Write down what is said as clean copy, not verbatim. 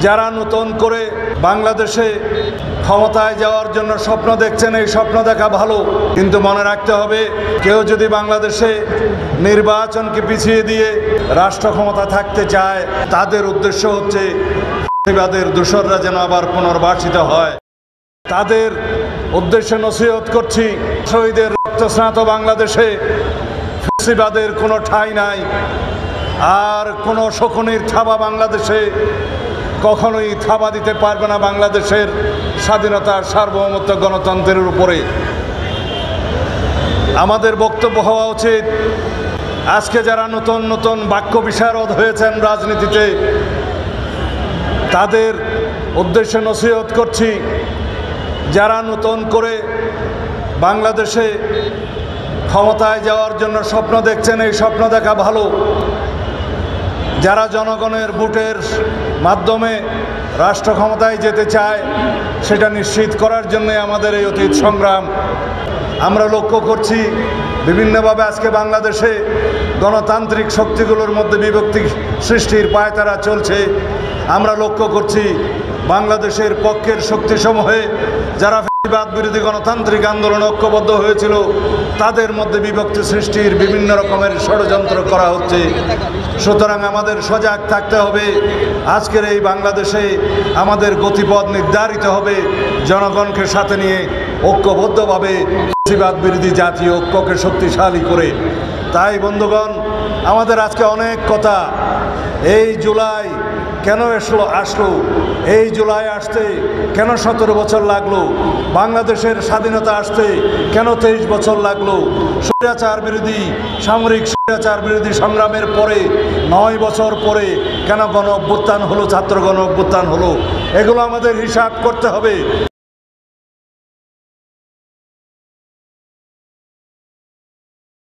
যারা নতুন করে বাংলাদেশে ক্ষমতায় যাওয়ার জন্য স্বপ্ন দেখছেন, এই স্বপ্ন দেখা ভালো, কিন্তু মনে রাখতে হবে কেউ যদি বাংলাদেশে নির্বাচনকে পিছিয়ে দিয়ে রাষ্ট্র ক্ষমতা থাকতে চায়, তাদের উদ্দেশ্য হচ্ছে ফ্যাসিবাদের দোসররা যেন আবার পুনর্বাসিত হয়। তাদের উদ্দেশ্যে নসিহত করছি, শহীদের রক্তস্নাত বাংলাদেশে ফ্যাসিবাদের কোনো ঠাঁই নাই, আর কোনো শকুনির থাবা বাংলাদেশে কখনোই থাবা দিতে পারবে না বাংলাদেশের স্বাধীনতার সার্বভৌমত্ব গণতন্ত্রের উপরে। আমাদের বক্তব্য হওয়া উচিত, আজকে যারা নতুন নতুন বাক্য বিশারদ হয়েছেন রাজনীতিতে, তাদের উদ্দেশ্যে নসিহত করছি, যারা নতুন করে বাংলাদেশে ক্ষমতায় যাওয়ার জন্য স্বপ্ন দেখছেন, এই স্বপ্ন দেখা ভালো। যারা জনগণের ভোটের মাধ্যমে রাষ্ট্র ক্ষমতায় যেতে চায়, সেটা নিশ্চিত করার জন্য আমাদের এই অতীত সংগ্রাম। আমরা লক্ষ্য করছি বিভিন্নভাবে আজকে বাংলাদেশে গণতান্ত্রিক শক্তিগুলোর মধ্যে বিভক্তি সৃষ্টির পায়তারা চলছে। আমরা লক্ষ্য করছি বাংলাদেশের পক্ষের শক্তিসমূহে যারা ফ্যাসিবাদ বিরোধী গণতান্ত্রিক আন্দোলন ঐক্যবদ্ধ হয়েছিল, তাদের মধ্যে বিভক্তি সৃষ্টির বিভিন্ন রকমের ষড়যন্ত্র করা হচ্ছে। সুতরাং আমাদের সজাগ থাকতে হবে। আজকের এই বাংলাদেশে আমাদের গতিপথ নির্ধারিত হবে জনগণকে সাথে নিয়ে ঐক্যবদ্ধভাবে ফ্যাসিবাদ বিরোধী জাতীয় ঐক্যকে শক্তিশালী করে। তাই বন্ধুগণ, আমাদের আজকে অনেক কথা। এই জুলাই কেন আসলো, এই জুলাই আসতে কেন 17 বছর লাগলো, বাংলাদেশের স্বাধীনতা আসতে কেন 23 বছর লাগলো, স্বৈরাচার বিরোধী সামরিক স্বৈরাচার বিরোধী সংগ্রামের পরে 9 বছর পরে কেন গণ অভ্যুত্থান হলো, ছাত্র গণ অভ্যুত্থান হলো, এগুলো আমাদের হিসাব করতে হবে।